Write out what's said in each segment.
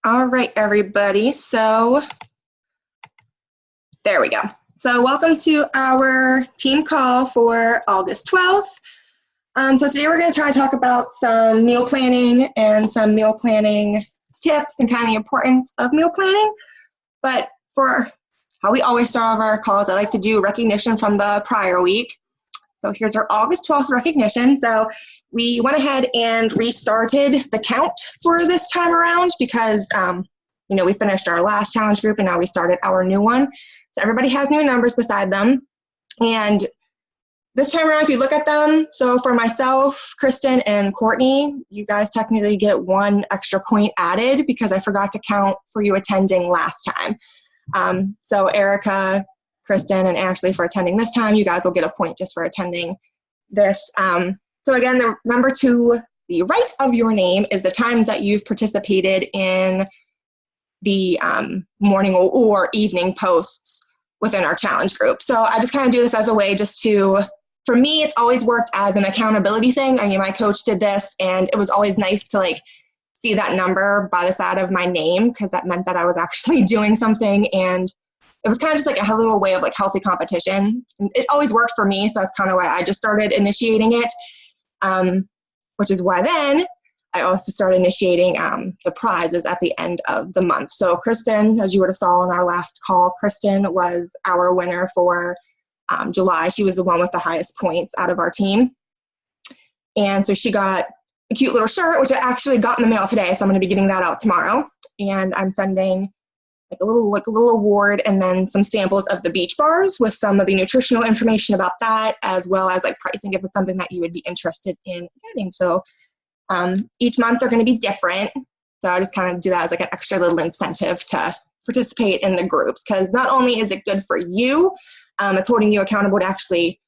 All right, everybody. So there we go. So welcome to our team call for August 12th. So today we're going to try to talk about some meal planning and some meal planning tips and kind of the importance of meal planning. But for how we always start off our calls, I like to do recognition from the prior week. So here's our August 12th recognition. So we went ahead and restarted the count for this time around because, we finished our last challenge group and now we started our new one. So everybody has new numbers beside them. And this time around, if you look at them, so for myself, Kristen, and Courtney, you guys technically get 1 extra point added because I forgot to count for you attending last time. So Erica, Kristen, and Ashley for attending this time, you guys will get a point just for attending this. So again, the number to the right of your name is the times that you've participated in the morning or evening posts within our challenge group. So I just kind of do this as a way just to, for me, it's always worked as an accountability thing. I mean, my coach did this and it was always nice to see that number by the side of my name because that meant that I was actually doing something, and it was kind of just a little way of healthy competition. And it always worked for me, so that's kind of why I just started initiating it, which is why then I also started initiating the prizes at the end of the month. So Kristen, as you would have saw in our last call, Kristen was our winner for July. She was the one with the highest points out of our team. And so she got a cute little shirt, which I actually got in the mail today, so I'm going to be getting that out tomorrow. And I'm sending a little award and then some samples of the beach bars with some of the nutritional information about that, as well as pricing if it's something that you would be interested in getting. So each month they're going to be different. So I just kind of do that as an extra little incentive to participate in the groups, because not only is it good for you, it's holding you accountable to actually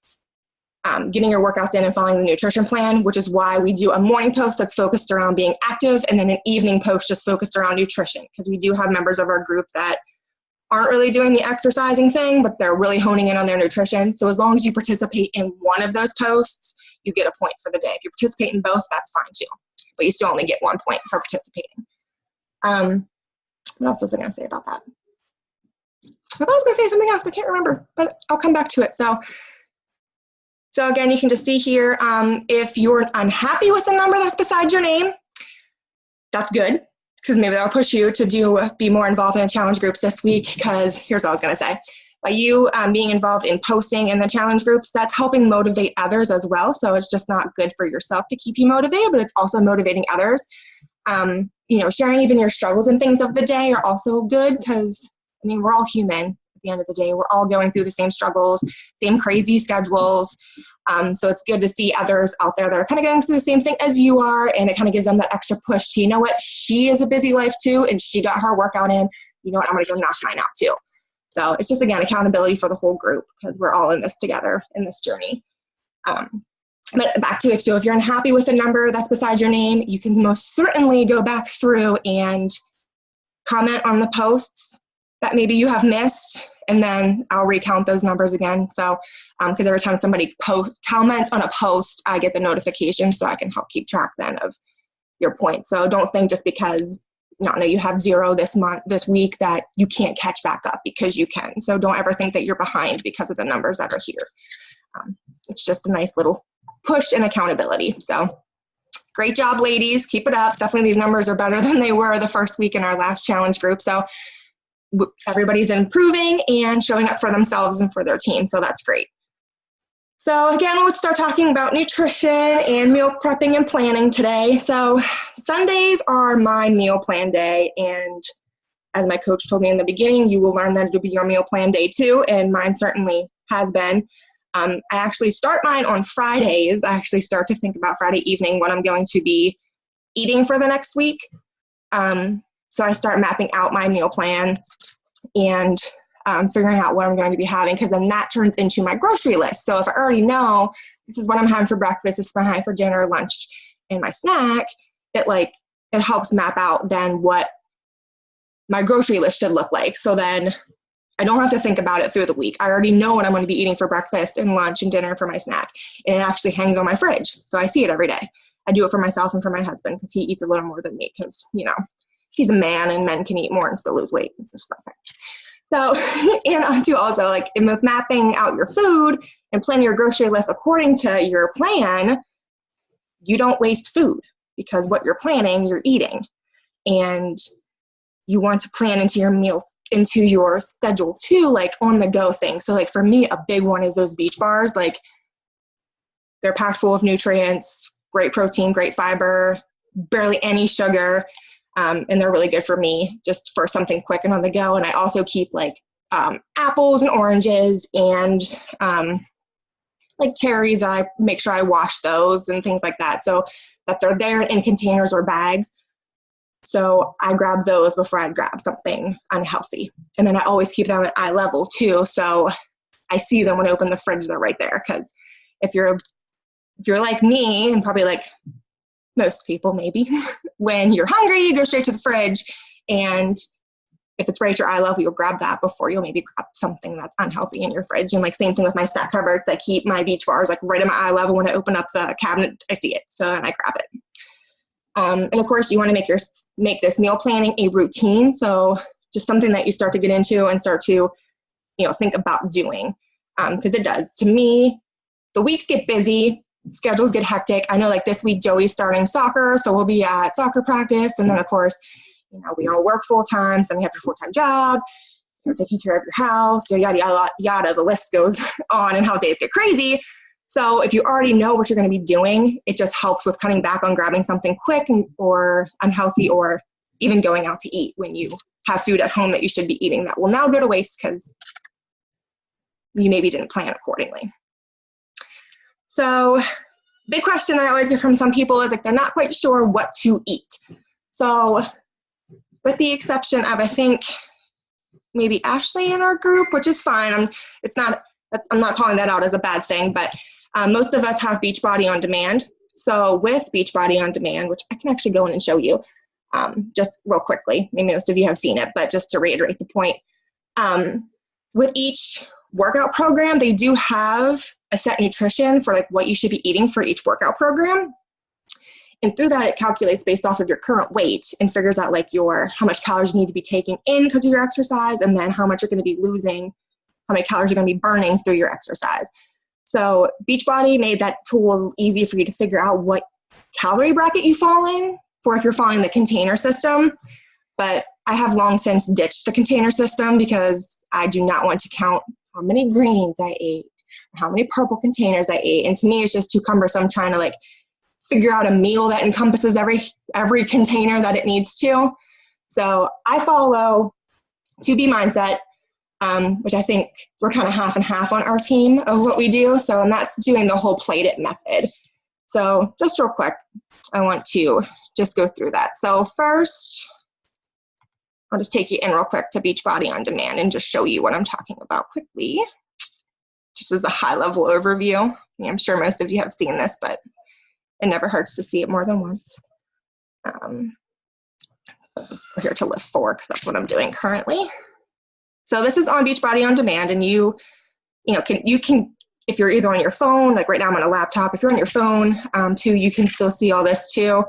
getting your workouts in and following the nutrition plan, which is why we do a morning post that's focused around being active and then an evening post just focused around nutrition, because we do have members of our group that aren't really doing the exercising thing, but they're really honing in on their nutrition. So as long as you participate in one of those posts, you get a point for the day. If you participate in both, that's fine too, but you still only get 1 point for participating. What else was I going to say about that? I thought I was going to say something else, but I can't remember, but I'll come back to it. So again, you can just see here, if you're unhappy with the number that's beside your name, that's good, because maybe that'll push you to be more involved in the challenge groups this week, because here's what I was going to say. By you being involved in posting in the challenge groups, that's helping motivate others as well. So it's just not good for yourself to keep you motivated, but it's also motivating others. Sharing even your struggles and things of the day are also good, because, we're all human at the end of the day. We're all going through the same struggles, same crazy schedules. So it's good to see others out there that are kind of going through the same thing as you are, and it kind of gives them that extra push to, she is a busy life too, and she got her workout in. I'm going to go knock mine out too. So it's just, again, accountability for the whole group, because we're all in this together in this journey. But back to it. So if you're unhappy with the number that's beside your name, you can most certainly go back through and comment on the posts that maybe you have missed, and then I'll recount those numbers again. So because every time somebody comments on a post, I get the notification, so I can help keep track then of your points. So don't think just because you have 0 this week that you can't catch back up, because you can. So don't ever think that you're behind because of the numbers that are here. It's just a nice little push and accountability. So great job, ladies. Keep it up. Definitely these numbers are better than they were the first week in our last challenge group. So everybody's improving and showing up for themselves and for their team. So that's great. So again, let's start talking about nutrition and meal prepping and planning today. So Sundays are my meal plan day, and as my coach told me in the beginning, you will learn that it'll be your meal plan day too, and mine certainly has been. I actually start mine on Fridays. I actually start to think about Friday evening what I'm going to be eating for the next week. So I start mapping out my meal plan and figuring out what I'm going to be having, because then that turns into my grocery list. So if I already know this is what I'm having for breakfast, this is what I'm having for dinner, lunch, and my snack, it helps map out then what my grocery list should look like. So then I don't have to think about it through the week. I already know what I'm going to be eating for breakfast and lunch and dinner for my snack. And it actually hangs on my fridge, so I see it every day. I do it for myself and for my husband, because he eats a little more than me, because, he's a man and men can eat more and still lose weight and stuff. So, and to also like with mapping out your food and planning your grocery list according to your plan, you don't waste food because what you're planning, you're eating. And you want to plan into your meals, into your schedule too, like on the go things. So like for me, a big one is those beach bars. Like they're packed full of nutrients, great protein, great fiber, barely any sugar. And they're really good for me just for something quick and on the go. And I also keep like apples and oranges and like cherries. I make sure I wash those and things like that so that they're there in containers or bags. So I grab those before I grab something unhealthy. And then I always keep them at eye level too. So I see them when I open the fridge, they're right there. Because if you're like me, and probably like most people maybe, when you're hungry, you go straight to the fridge, and if it's right at your eye level, you'll grab that before you'll maybe grab something that's unhealthy in your fridge. And like same thing with my snack cupboards. I keep my beach bars like right at my eye level. When I open up the cabinet, I see it, so then I grab it. And of course, you want to make this meal planning a routine. So just something that you start to get into and start to, think about doing, because it does. To me, the weeks get busy. Schedules get hectic. I know like this week Joey's starting soccer, so we'll be at soccer practice. And then of course, we all work full time, so we have your full-time job, taking care of your house, yada, yada, yada. The list goes on and how days get crazy. So if you already know what you're going to be doing, it just helps with cutting back on grabbing something quick or unhealthy, or even going out to eat when you have food at home that you should be eating that will now go to waste because you maybe didn't plan accordingly. So big question I always get from some people is like they're not quite sure what to eat. So with the exception of, I think, maybe Ashley in our group, which is fine. I'm not calling that out as a bad thing, but most of us have Beachbody On Demand. So with Beachbody On Demand, which I can actually go in and show you just real quickly, maybe most of you have seen it, but just to reiterate the point, with each workout program, they do have a set nutrition for like what you should be eating for each workout program. And through that, it calculates based off of your current weight and figures out like how much calories you need to be taking in because of your exercise, and then how much you're going to be losing, how many calories you're going to be burning through your exercise. So Beachbody made that tool easy for you to figure out what calorie bracket you fall in for if you're following the container system. But I have long since ditched the container system because I do not want to count how many greens I ate, how many purple containers I ate. And to me, it's just too cumbersome trying to like figure out a meal that encompasses every container that it needs to. So I follow 2B Mindset, which I think we're kind of half and half on our team of what we do. So, and that's doing the whole plate it method. So just real quick, I want to just go through that. So first, I'll just take you in real quick to Beachbody On Demand and just show you what I'm talking about quickly. Just as a high level overview. I'm sure most of you have seen this, but it never hurts to see it more than once. So we're here to lift 4 because that's what I'm doing currently. So this is on Beachbody On Demand, and you can, if you're either on your phone, like right now I'm on a laptop, if you're on your phone too, you can still see all this too.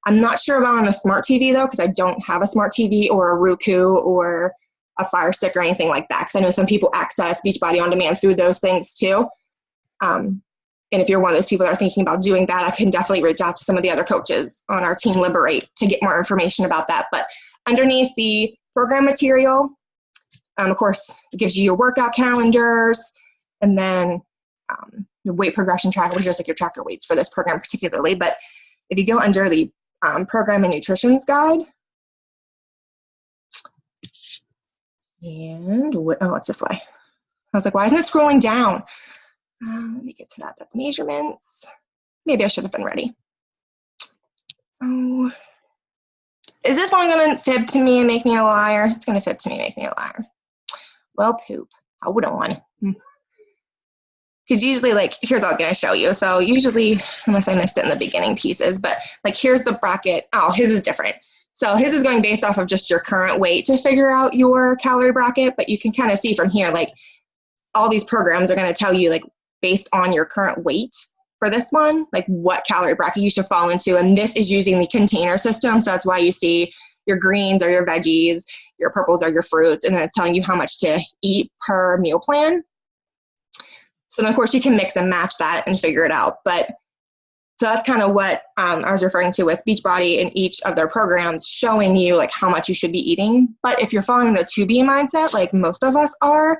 I'm not sure about on a smart TV though, because I don't have a smart TV or a Roku or a Fire Stick or anything like that, because I know some people access Beachbody On Demand through those things too. And if you're one of those people that are thinking about doing that, I can definitely reach out to some of the other coaches on our team Liberate to get more information about that. But underneath the program material, of course, it gives you your workout calendars, and then the weight progression tracker, which is like your tracker weights for this program particularly. But if you go under the program and nutrition's guide, and it's this way. I was like, why isn't it scrolling down? Let me get to that. That's measurements. Maybe I should have been ready. Oh, is this one going to fib to me and make me a liar? It's going to fib to me and make me a liar. Well, poop. Hold on. Because usually, like, here's what I was going to show you. So usually, unless I missed it in the beginning pieces, but like here's the bracket. Oh, his is different. So his is going based off of just your current weight to figure out your calorie bracket. But you can kind of see from here, like, all these programs are going to tell you, like, based on your current weight for this one, like what calorie bracket you should fall into. And this is using the container system. So that's why you see your greens are your veggies, your purples are your fruits, and then it's telling you how much to eat per meal plan. So then of course you can mix and match that and figure it out. But so that's kind of what I was referring to with Beachbody in each of their programs, showing you like how much you should be eating. But if you're following the 2B mindset, like most of us are,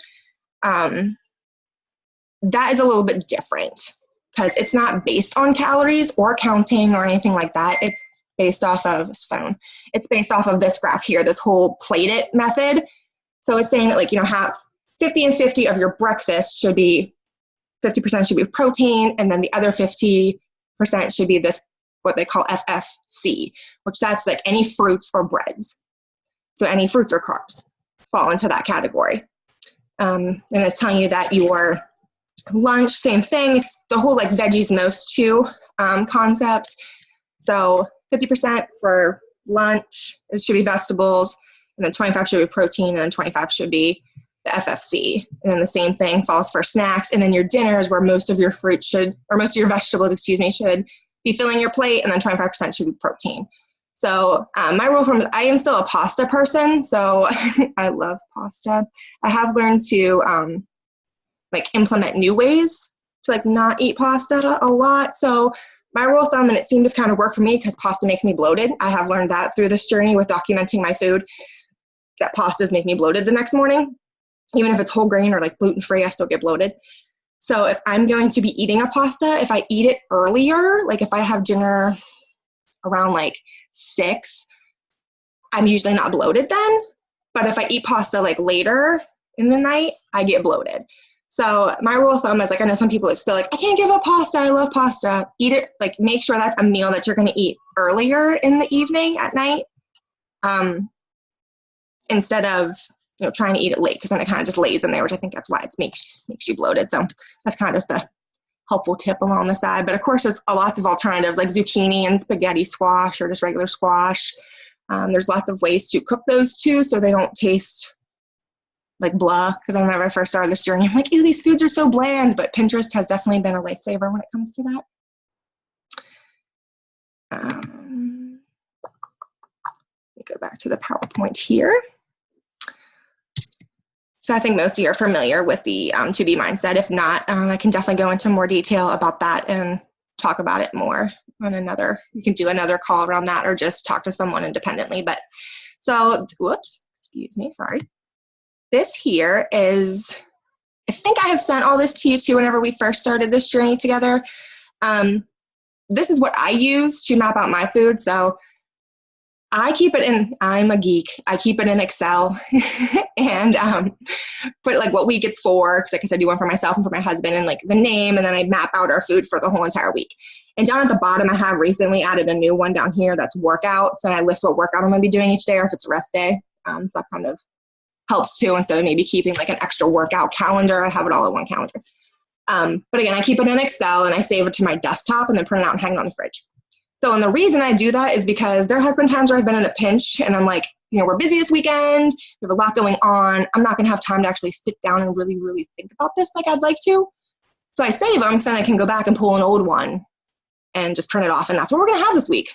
that is a little bit different because it's not based on calories or counting or anything like that. It's based off of this phone. It's based off of this graph here, this whole plate it method. So it's saying that like, have 50 and 50 of your breakfast should be, 50% should be protein, and then the other 50% should be this, what they call FFC, which that's like any fruits or breads. So any fruits or carbs fall into that category. And it's telling you that your lunch, same thing. It's the whole like veggies most too concept. So 50% for lunch, it should be vegetables, and then 25 should be protein, and then 25 should be the FFC. And then the same thing falls for snacks. And then your dinner is where most of your fruit should, or most of your vegetables, should be filling your plate, and then 25% should be protein. So my rule from, I am still a pasta person, so I love pasta. I have learned to like implement new ways to like not eat pasta a lot. So my rule of thumb, and it seemed to kind of work for me because pasta makes me bloated. I have learned that through this journey with documenting my food, that pastas make me bloated the next morning. Even if it's whole grain or like gluten-free, I still get bloated. So if I'm going to be eating a pasta, if I eat it earlier, like if I have dinner around like 6, I'm usually not bloated then. But if I eat pasta like later in the night, I get bloated. So my rule of thumb is like, I know some people are still like, I can't give up pasta, I love pasta. Eat it, like make sure that's a meal that you're gonna eat earlier in the evening at night, instead of trying to eat it late, because then it kind of just lays in there, which I think that's why it makes you bloated. So that's kind of just a helpful tip along the side. But of course, there's lots of alternatives like zucchini and spaghetti squash or just regular squash. There's lots of ways to cook those too, so they don't taste like blah. Because whenever I first started this journey, I'm like, ew, these foods are so bland. But Pinterest has definitely been a lifesaver when it comes to that. Let me go back to the PowerPoint here. So I think most of you are familiar with the 2B mindset. If not, I can definitely go into more detail about that and talk about it more on another, you can do another call around that or just talk to someone independently. But so, whoops, excuse me, sorry. This here is, I think I have sent all this to you too whenever we first started this journey together. This is what I use to map out my food. So I keep it in, I'm a geek, I keep it in Excel and put like what week it's for, because like I said, I do one for myself and for my husband, and like the name, and then I map out our food for the whole entire week. And down at the bottom, I have recently added a new one down here that's workouts, and I list what workout I'm going to be doing each day or if it's a rest day. So that kind of helps too, instead of maybe keeping like an extra workout calendar, I have it all in one calendar. But again, I keep it in Excel and I save it to my desktop and then print it out and hang it on the fridge. So, and the reason I do that is because there has been times where I've been in a pinch and I'm like, we're busy this weekend, we have a lot going on, I'm not going to have time to actually sit down and really, really think about this like I'd like to. So I save them, so then I can go back and pull an old one and just print it off, and that's what we're going to have this week.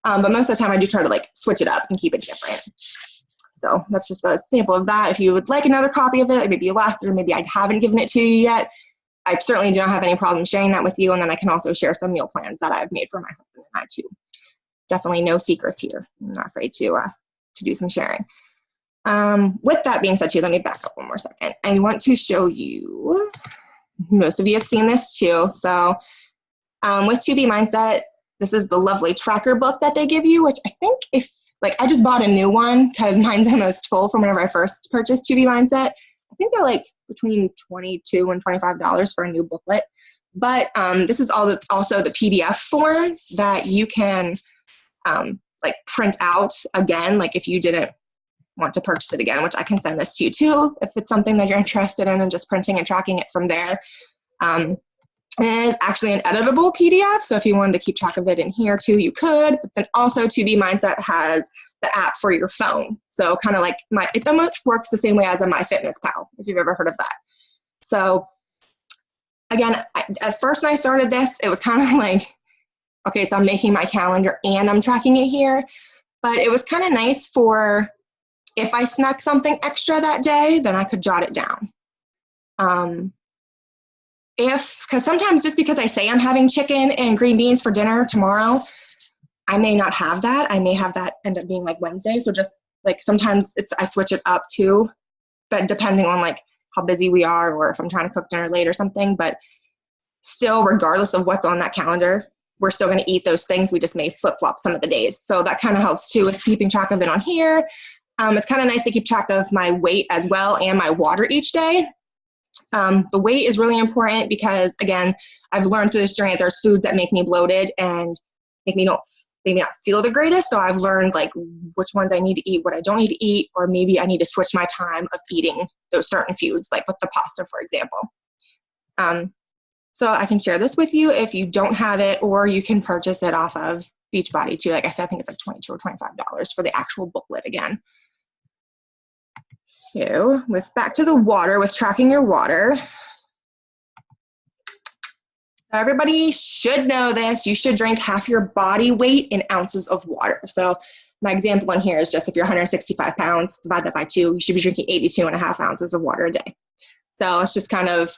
But most of the time I do try to like switch it up and keep it different. So that's just a sample of that. If you would like another copy of it, like maybe you lost it or maybe I haven't given it to you yet, I certainly do not have any problem sharing that with you. And then I can also share some meal plans that I've made for my husband and I too. Definitely no secrets here. I'm not afraid to do some sharing. With that being said too, let me back up one more second. I want to show you, most of you have seen this too. So with 2B Mindset, this is the lovely tracker book that they give you, which I think I just bought a new one because mine's almost full from whenever I first purchased 2B Mindset. I think they're like between $22 and $25 for a new booklet. But this is also the PDF forms that you can print out again, like if you didn't want to purchase it again, which I can send this to you too, if it's something that you're interested in and just printing and tracking it from there. And it is actually an editable PDF, so if you wanted to keep track of it in here too, you could. But then also 2B Mindset has the app for your phone. So kind of like it almost works the same way as a MyFitnessPal, if you've ever heard of that. So again, at first when I started this, it was kind of like, okay, so I'm making my calendar and I'm tracking it here. but it was kind of nice for if I snuck something extra that day, then I could jot it down. Because sometimes just because I say I'm having chicken and green beans for dinner tomorrow, I may not have that. I may have that end up being like Wednesday. So just like sometimes I switch it up too, but depending on like how busy we are or if I'm trying to cook dinner late or something. But still, regardless of what's on that calendar, we're still going to eat those things. We just may flip-flop some of the days. So that kind of helps too with keeping track of it on here. It's kind of nice to keep track of my weight as well and my water each day. The weight is really important because, again, I've learned through this journey that there's foods that make me bloated and make me maybe not feel the greatest. So I've learned like which ones I need to eat, what I don't need to eat, or maybe I need to switch my time of eating those certain foods, like with the pasta, for example. So I can share this with you if you don't have it, or you can purchase it off of Beachbody too. Like I said, I think it's like $22 or $25 for the actual booklet again. So back to the water, with tracking your water. So everybody should know this. You should drink half your body weight in ounces of water. So my example in here is just if you're 165 pounds, divide that by 2, you should be drinking 82.5 ounces of water a day. So it's just kind of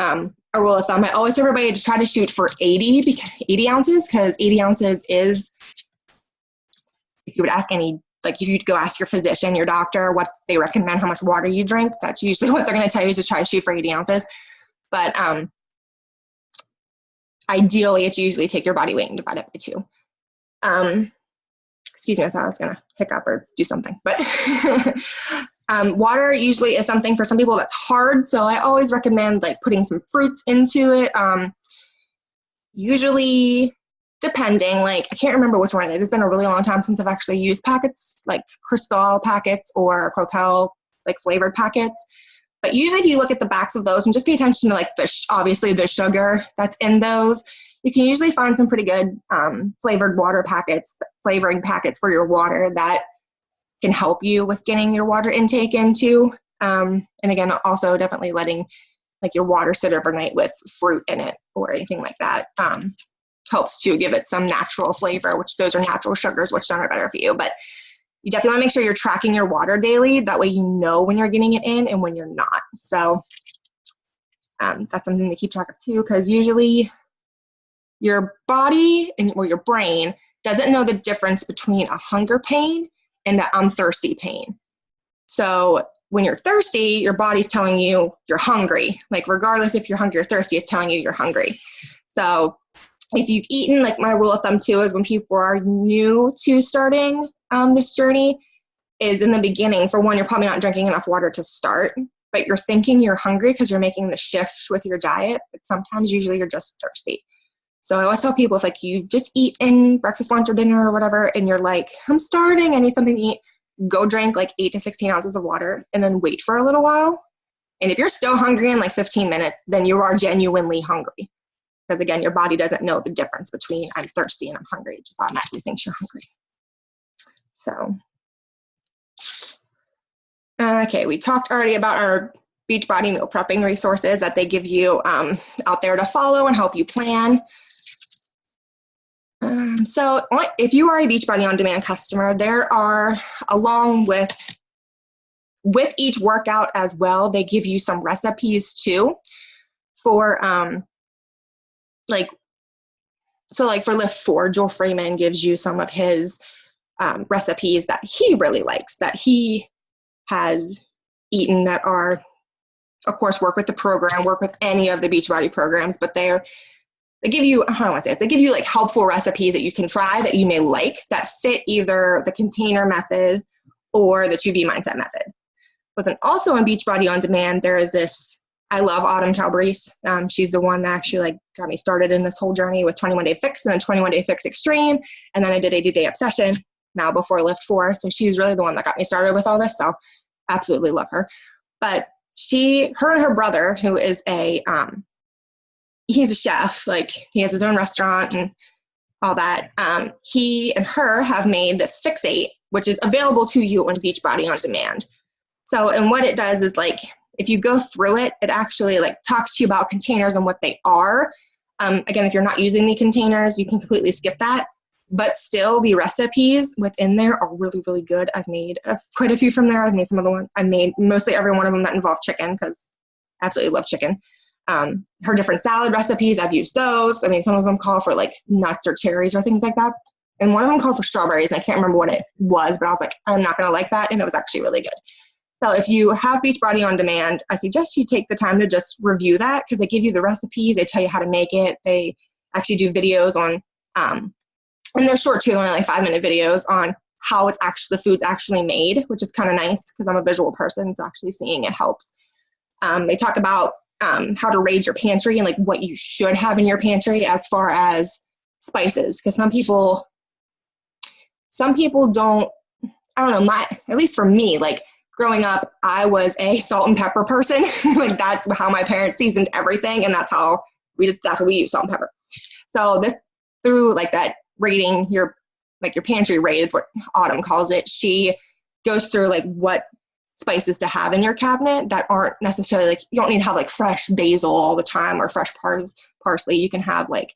a rule of thumb. I always tell everybody to try to shoot for 80 ounces, because 80 ounces is, if you would ask any, like if you'd go ask your physician, your doctor, what they recommend, how much water you drink, that's usually what they're going to tell you, is to try to shoot for 80 ounces. But ideally, it's usually take your body weight and divide it by 2. Excuse me, I thought I was going to hiccup or do something. But water usually is something for some people that's hard. So I always recommend like putting some fruits into it. Usually, depending, like I can't remember which one it is. It's been a really long time since I've actually used packets, like Crystal packets or Propel, like flavored packets. But usually if you look at the backs of those and just pay attention to like obviously the sugar that's in those, you can usually find some pretty good flavored water packets, flavoring packets for your water that can help you with getting your water intake into. And again, also definitely letting like your water sit overnight with fruit in it or anything like that helps to give it some natural flavor, which those are natural sugars, which some are better for you. But you definitely want to make sure you're tracking your water daily. That way you know when you're getting it in and when you're not. So that's something to keep track of too, because usually your body or your brain doesn't know the difference between a hunger pain and a I'm thirsty pain. So when you're thirsty, your body's telling you you're hungry. Like regardless if you're hungry or thirsty, it's telling you you're hungry. So if you've eaten, like my rule of thumb too is when people are new to starting this journey is in the beginning, for one, you're probably not drinking enough water to start, but you're thinking you're hungry because you're making the shift with your diet. But sometimes usually you're just thirsty. So I always tell people if like you just eat in breakfast, lunch, or dinner or whatever, and you're like, I'm starving, I need something to eat, go drink like 8 to 16 ounces of water and then wait for a little while. And if you're still hungry in like 15 minutes, then you are genuinely hungry. Because again, your body doesn't know the difference between I'm thirsty and I'm hungry. It just automatically thinks you're hungry. So, okay, we talked already about our Beachbody meal prepping resources that they give you out there to follow and help you plan. So if you are a Beachbody On Demand customer, there are, along with each workout as well, they give you some recipes too for like for lift 4, Joel Freeman gives you some of his recipes that he really likes, that he has eaten, that are, of course, work with the program, work with any of the Beachbody programs, but they give you, how do I want to say it? They give you like helpful recipes that you can try that you may like that fit either the container method or the 2B mindset method. But then also on Beachbody On Demand, there is this, I love Autumn Calabrese. She's the one that actually like got me started in this whole journey with 21 Day Fix and then 21 Day Fix Extreme. And then I did 80 Day Obsession now before Lift 4. So she's really the one that got me started with all this. So absolutely love her. But her and her brother, who is he's a chef, like he has his own restaurant and all that. He and her have made this Fixate, which is available to you on Beachbody On Demand. So, and what it does is like, if you go through it, it actually like talks to you about containers and what they are. Again, if you're not using the containers, you can completely skip that. but still the recipes within there are really, really good. I've made quite a few from there. I've made some of the ones, I made mostly every one of them that involve chicken because I absolutely love chicken. Her different salad recipes, I've used those. I mean, some of them call for like nuts or cherries or things like that. And one of them called for strawberries. And I can't remember what it was, but I was like, I'm not going to like that. And it was actually really good. So if you have Beachbody On Demand, I suggest you take the time to just review that because they give you the recipes. They tell you how to make it. They actually do videos on, and they're short too, only like 5-minute videos on how it's actually, the food's actually made, which is kind of nice because I'm a visual person. So actually seeing it helps. They talk about how to raid your pantry and like what you should have in your pantry as far as spices. Because some people don't, I don't know, at least for me, like, growing up, I was a salt and pepper person. Like that's how my parents seasoned everything, and that's what we use, salt and pepper. So this, through like that rating your pantry raid is what Autumn calls it. She goes through like what spices to have in your cabinet that aren't necessarily like, you don't need to have like fresh basil all the time or fresh parsley. You can have like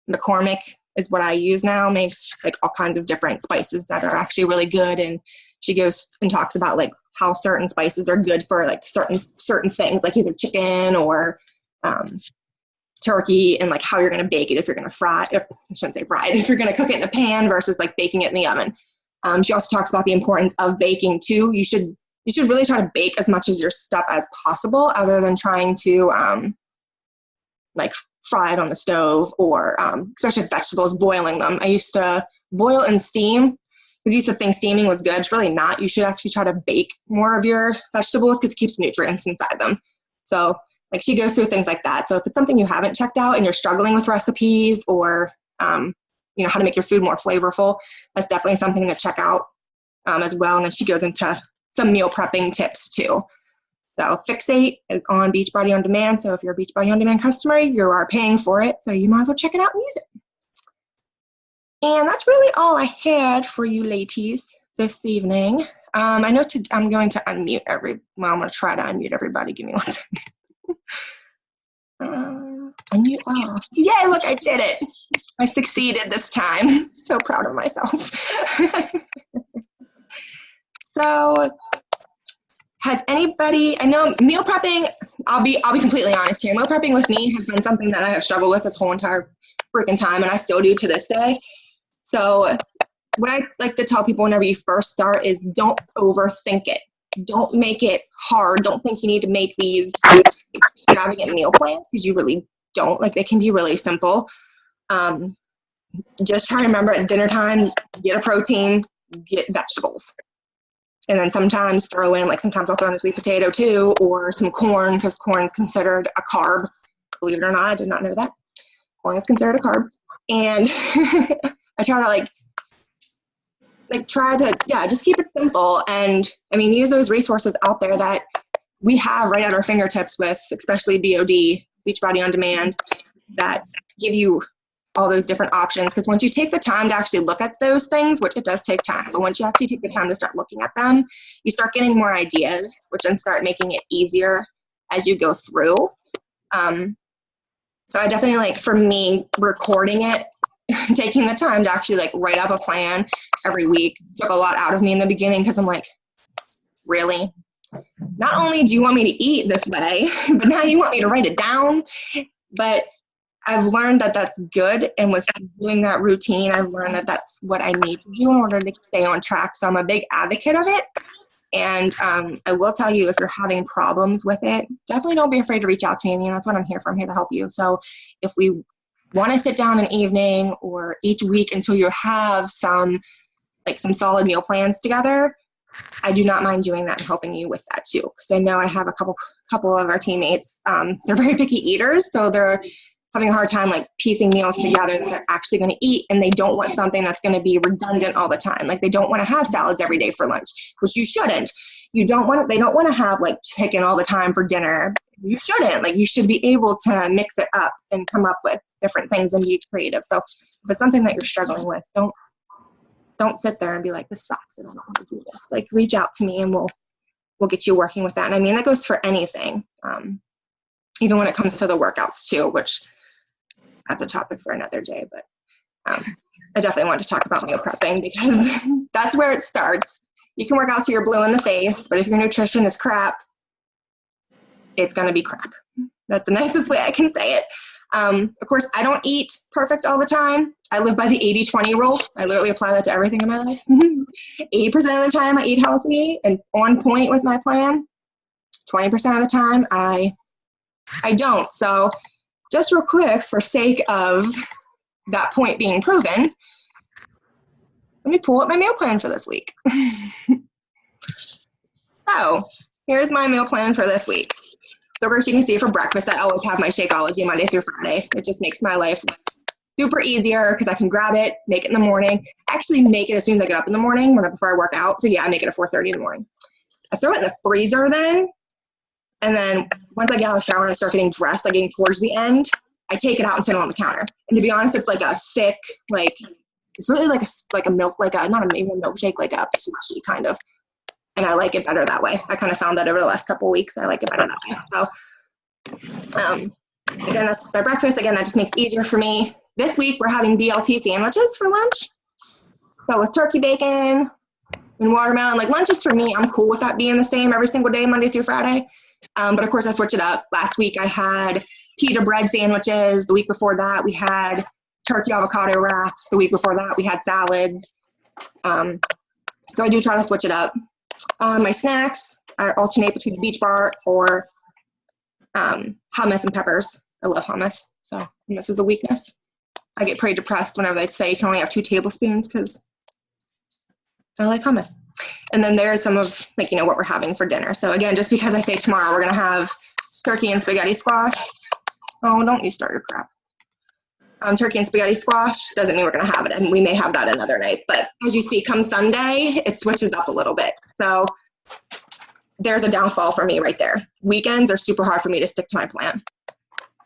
McCormick is what I use now, makes like all kinds of different spices that are actually really good. And she goes and talks about like how certain spices are good for like certain things, like either chicken or turkey, and like how you're going to bake it, if you're going to fry it, I shouldn't say fry it, if you're going to cook it in a pan versus like baking it in the oven. She also talks about the importance of baking too. You should really try to bake as much of your stuff as possible, other than trying to like fry it on the stove, or especially with vegetables, boiling them. I used to boil and steam, because I used to think steaming was good. It's really not. You should actually try to bake more of your vegetables because it keeps nutrients inside them. So like she goes through things like that. So if it's something you haven't checked out and you're struggling with recipes or how to make your food more flavorful, that's definitely something to check out as well. And then she goes into some meal prepping tips too. So Fixate is on Beachbody On Demand. So if you're a Beachbody On Demand customer, you are paying for it. So you might as well check it out and use it. And that's really all I had for you ladies this evening. I know I'm going to unmute I'm going to try to unmute everybody. Give me one second. Unmute. Oh, yay, look, I did it. I succeeded this time. So proud of myself. So has anybody, I know meal prepping, I'll be completely honest here. Meal prepping with me has been something that I have struggled with this whole entire freaking time, and I still do to this day. So what I like to tell people whenever you first start is don't overthink it. Don't make it hard. Don't think you need to make these extravagant meal plans, because you really don't. Like, they can be really simple. Just try to remember at dinner time, get a protein, get vegetables. And then sometimes throw in, like sometimes I'll throw in a sweet potato too, or some corn, because corn is considered a carb. Believe it or not, I did not know that. Corn is considered a carb. And I try to just keep it simple. And I mean, use those resources out there that we have right at our fingertips with, especially BOD, Beachbody On Demand, that give you all those different options. Because once you take the time to actually look at those things, which it does take time, but once you actually take the time to start looking at them, you start getting more ideas, which then start making it easier as you go through. So I definitely, like, for me, recording it, taking the time to actually like write up a plan every week took a lot out of me in the beginning, because I'm like, really? Not only do you want me to eat this way, but now you want me to write it down? But I've learned that that's good, and with doing that routine, I've learned that that's what I need to do in order to stay on track. So I'm a big advocate of it. And I will tell you, if you're having problems with it, definitely don't be afraid to reach out to me. I mean, that's what I'm here for. I'm here to help you. So if we want to sit down an evening or each week until you have some solid meal plans together, I do not mind doing that and helping you with that too. Because I know I have a couple of our teammates, they're very picky eaters, so they're having a hard time like piecing meals together that they're actually going to eat, and they don't want something that's going to be redundant all the time. Like, they don't want to have salads every day for lunch, which you shouldn't. They don't want to have like chicken all the time for dinner. You shouldn't. Like, you should be able to mix it up and come up with different things and be creative. So if it's something that you're struggling with, don't sit there and be like, this sucks, I don't know how to do this. Like, reach out to me and we'll get you working with that. And I mean, that goes for anything, even when it comes to the workouts too, which that's a topic for another day. But I definitely want to talk about meal prepping because that's where it starts. You can work out till you're blue in the face, but if your nutrition is crap, it's going to be crap. That's the nicest way I can say it. Of course, I don't eat perfect all the time. I live by the 80-20 rule. I literally apply that to everything in my life. 80% of the time I eat healthy and on point with my plan. 20% of the time I don't. So just real quick, for sake of that point being proven, let me pull up my meal plan for this week. So here's my meal plan for this week. So first you can see for breakfast, I always have my Shakeology Monday through Friday. It just makes my life super easier because I can grab it, make it in the morning. Actually make it as soon as I get up in the morning before I work out. So yeah, I make it at 4:30 in the morning. I throw it in the freezer then. And then once I get out of the shower and I start getting dressed, like getting towards the end, I take it out and sit it on the counter. And to be honest, it's like a thick, like, it's really like a milk, like a, not a milkshake, like a slushy kind of. And I like it better that way. I kind of found that over the last couple of weeks. I like it better that way. So, again, that's my breakfast. Again, that just makes it easier for me. This week, we're having BLT sandwiches for lunch. So with turkey bacon and watermelon, like lunches for me, I'm cool with that being the same every single day, Monday through Friday. But of course, I switch it up. Last week, I had pita bread sandwiches. The week before that, we had turkey avocado wraps. The week before that, we had salads. So I do try to switch it up. My snacks, I alternate between Beach Bar or hummus and peppers. I love hummus, so hummus is a weakness. I get pretty depressed whenever they say you can only have 2 tablespoons because I like hummus. And then there's some of, like, what we're having for dinner. So again, just because I say tomorrow we're going to have turkey and spaghetti squash. Oh, don't you start your crap. Turkey and spaghetti squash doesn't mean we're going to have it, and we may have that another night. But as you see, come Sunday, it switches up a little bit. So there's a downfall for me right there. Weekends are super hard for me to stick to my plan.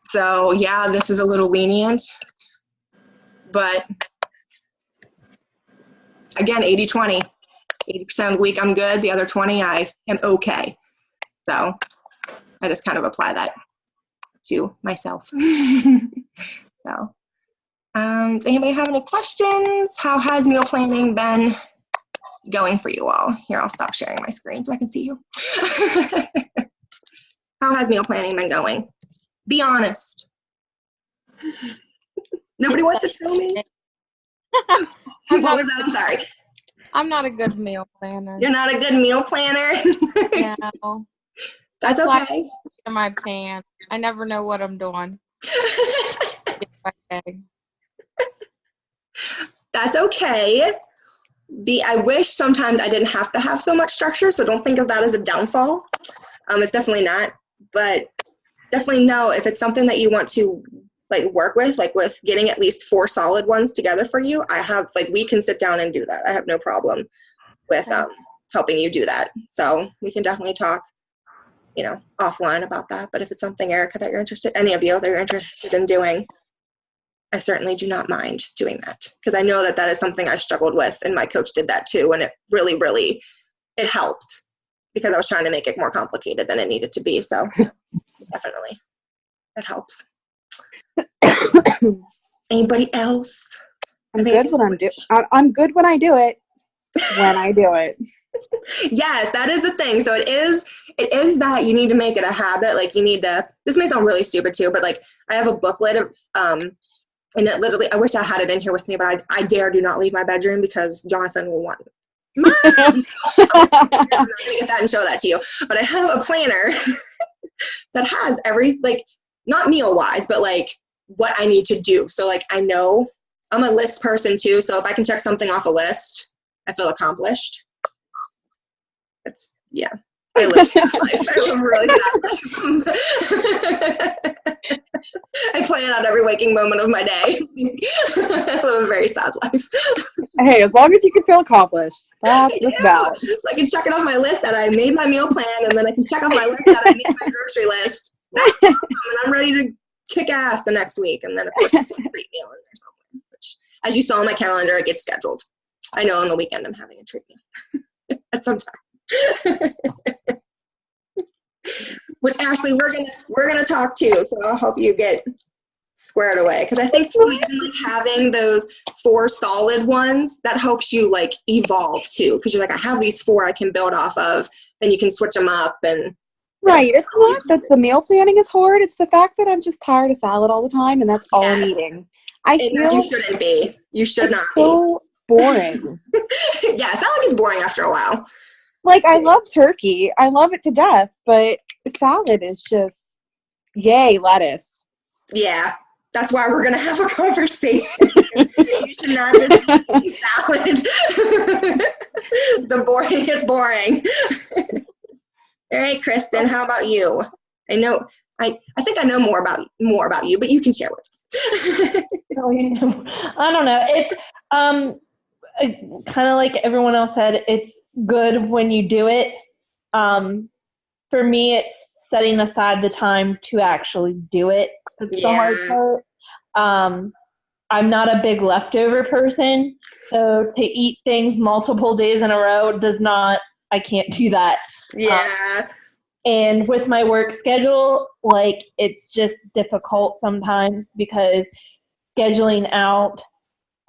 So yeah, this is a little lenient, but again, 80-20. 80% of the week I'm good. The other 20 I am okay. So I just kind of apply that to myself. So. Does anybody have any questions? How has meal planning been going for you all? Here, I'll stop sharing my screen so I can see you. How has meal planning been going? Be honest. Nobody wants to tell me. What was that? I'm sorry. I'm not a good meal planner. You're not a good meal planner? No. That's okay. In my pants. I never know what I'm doing. That's okay. I wish sometimes I didn't have to have so much structure, so don't think of that as a downfall. It's definitely not, but definitely know if it's something that you want to work with, with getting at least 4 solid ones together for you. I have, we can sit down and do that. I have no problem with helping you do that. So we can definitely talk, offline about that. But if it's something, Erica, that you're interested, any of you that you're interested in doing, I certainly do not mind doing that, because I know that is something I struggled with, and my coach did that too, and it really, really, it helped because I was trying to make it more complicated than it needed to be. So definitely, it helps. Anybody else? I'm good when I'm good when I do it. When I do it. Yes, that is the thing. So it is that you need to make it a habit. This may sound really stupid too, but I have a booklet of and it literally, I wish I had it in here with me, but I dare do not leave my bedroom because Jonathan will want Mom! I'm going to get that and show that to you. But I have a planner that has not meal wise, but what I need to do. So I know I'm a list person too. So if I can check something off a list, I feel accomplished. Yeah. I live a sad life. I live a really sad life. I plan out every waking moment of my day. I live a very sad life. Hey, as long as you can feel accomplished, that's what's about. So I can check it off my list that I made my meal plan, and then I can check off my list that I made my grocery list. That's awesome, and I'm ready to kick ass the next week. And then, of course, I have a treat meal in there somewhere, which, as you saw on my calendar, it gets scheduled. I know on the weekend I'm having a treat meal at some time. Which, Ashley, we're gonna talk too, so I'll help you get squared away. Because I think too, even like having those 4 solid ones, that helps you like evolve too. Because you're like, I have these 4 I can build off of. Then you can switch them up and. Right. It's not that the meal planning is hard. It's the fact that I'm just tired of salad all the time, and that's all I'm eating. I feel you shouldn't be. You should not be. So boring. Yeah, salad gets boring after a while. Like, I love turkey. I love it to death, but salad is just, yay, lettuce. Yeah, that's why we're going to have a conversation. You should not just eat salad. It's boring. All right, Kristen, how about you? I know, I think I know more about you, but you can share with us. I don't know. It's kind of like everyone else said, it's good when you do it. For me, it's setting aside the time to actually do it. That's the hard part. I'm not a big leftover person, so to eat things multiple days in a row I can't do that. Yeah. And with my work schedule, like, it's just difficult sometimes because scheduling out,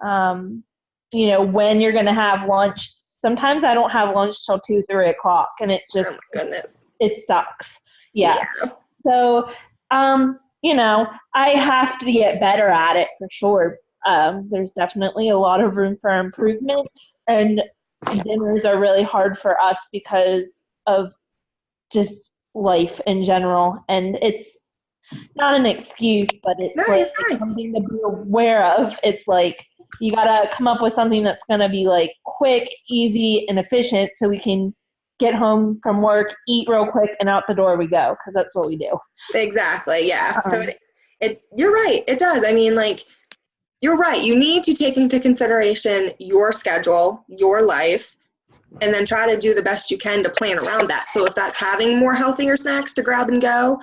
when you're going to have lunch. Sometimes I don't have lunch till 2-3 o'clock, and it just, oh my goodness, it sucks. Yeah. So, I have to get better at it for sure. There's definitely a lot of room for improvement, and dinners are really hard for us because of just life in general. And it's not an excuse, but it's something to be aware of. It's like, you got to come up with something that's going to be like quick, easy, and efficient so we can get home from work, eat real quick, and out the door we go, because that's what we do. Exactly, yeah. So you're right. It does. I mean, like, you're right. You need to take into consideration your schedule, your life, and then try to do the best you can to plan around that. So if that's having more healthier snacks to grab and go,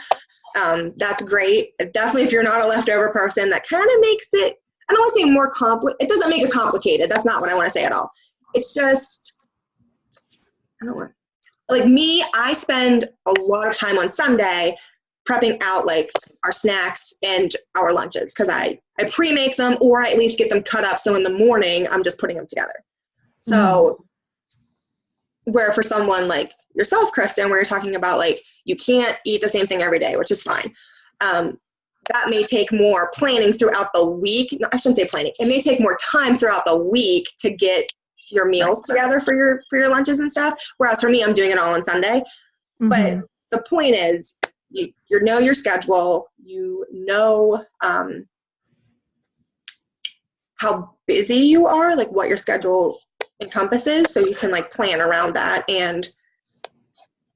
that's great. Definitely if you're not a leftover person, that kind of makes it, I don't want to say more complicated. It doesn't make it complicated. That's not what I want to say at all. It's just, I don't want, like me, I spend a lot of time on Sunday prepping out like our snacks and our lunches, because I pre-make them, or I at least get them cut up. So in the morning, I'm just putting them together. So where for someone like yourself, Kristen, where you're talking about like, you can't eat the same thing every day, which is fine. That may take more planning throughout the week. No, I shouldn't say planning. It may take more time throughout the week to get your meals together for your lunches and stuff. Whereas for me, I'm doing it all on Sunday. Mm-hmm. But the point is, you know your schedule. You know how busy you are, like what your schedule encompasses, so you can like plan around that and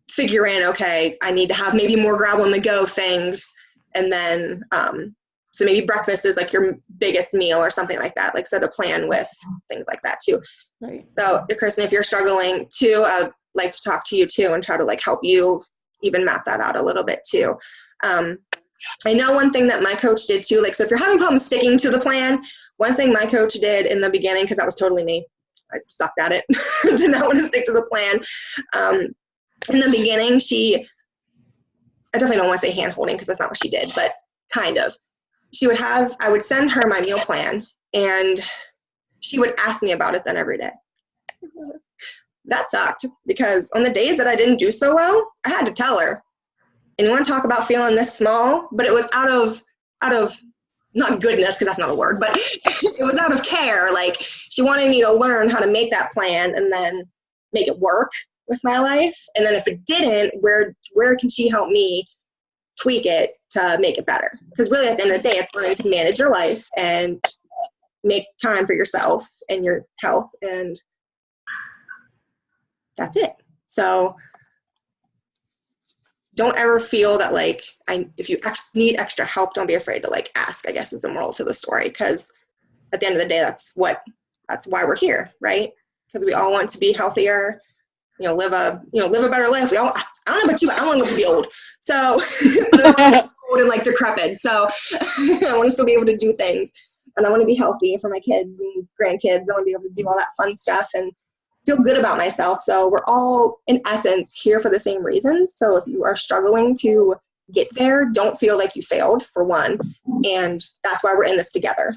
figure in, okay, I need to have maybe more grab on the go things, and then so maybe breakfast is like your biggest meal or something like that, like, so to plan with things like that too. Right. So Kristen, if you're struggling too, I'd like to talk to you too and try to like help you even map that out a little bit too. I know one thing that my coach did too, like, so if you're having problems sticking to the plan, one thing my coach did in the beginning, because that was totally me, I sucked at it, did not want to stick to the plan. In the beginning, I definitely don't want to say hand-holding because that's not what she did, but kind of. I would send her my meal plan, and she would ask me about it then every day. That sucked, because on the days that I didn't do so well, I had to tell her. And you want to talk about feeling this small, but it was out of not goodness, because that's not a word, but it was out of care. Like, she wanted me to learn how to make that plan and then make it work with my life. And then if it didn't, where can she help me tweak it to make it better? Because really at the end of the day, it's learning to manage your life and make time for yourself and your health, and that's it. So don't ever feel that like, if you need extra help, don't be afraid to like ask, I guess, is the moral to the story. Because at the end of the day, that's why we're here, right? Because we all want to be healthier, live a better life. I don't know about you, but I want to be old. So but I don't want to be old and like decrepit. So I want to still be able to do things, and I want to be healthy for my kids and grandkids. I want to be able to do all that fun stuff and feel good about myself. So we're all in essence here for the same reasons. So if you are struggling to get there. Don't feel like you failed, for one. And that's why we're in this together.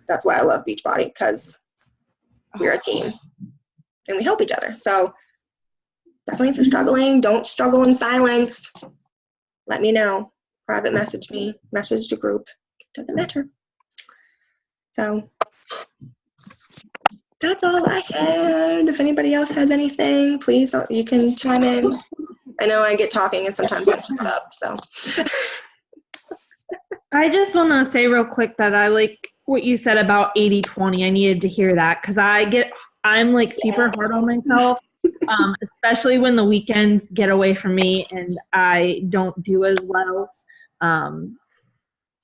That's why I love Beachbody, because we're a team and we help each other. So definitely, if you're struggling, don't struggle in silence. Let me know. Private message me, message the group. It doesn't matter. So that's all I had. If anybody else has anything, please, you can chime in. I know I get talking and sometimes I shut up, so. I just want to say real quick that I like what you said about 80-20. I needed to hear that because I'm like super hard on myself, especially when the weekends get away from me and I don't do as well.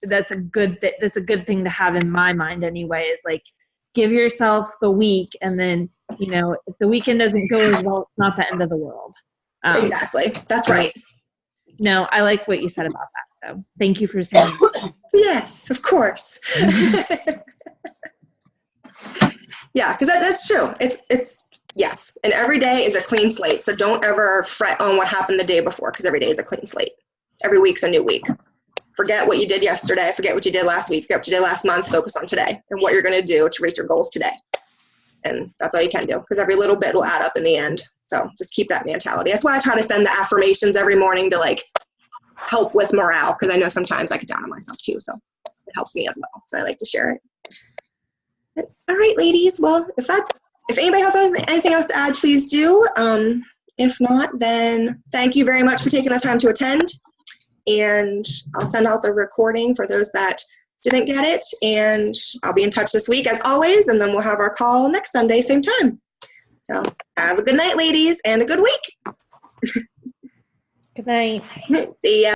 That's a good thing to have in my mind anyway, is like, give yourself the week, and then, you know, if the weekend doesn't go as well, it's not the end of the world. Exactly. That's right. No, I like what you said about that, so thank you for saying that. Yes, of course. Yeah, because that's true. It's yes, and every day is a clean slate, so don't ever fret on what happened the day before, because every day is a clean slate. Every week's a new week. Forget what you did yesterday. Forget what you did last week. Forget what you did last month. Focus on today and what you're going to do to reach your goals today. And that's all you can do, because every little bit will add up in the end. So just keep that mentality. That's why I try to send the affirmations every morning to like help with morale, because I know sometimes I get down on myself too. So it helps me as well. So I like to share it. But, all right, ladies. Well, if anybody has anything else to add, please do. If not, then thank you very much for taking the time to attend. And I'll send out the recording for those that didn't get it. And I'll be in touch this week as always. And then we'll have our call next Sunday, same time. So have a good night, ladies, and a good week. Good night. See ya.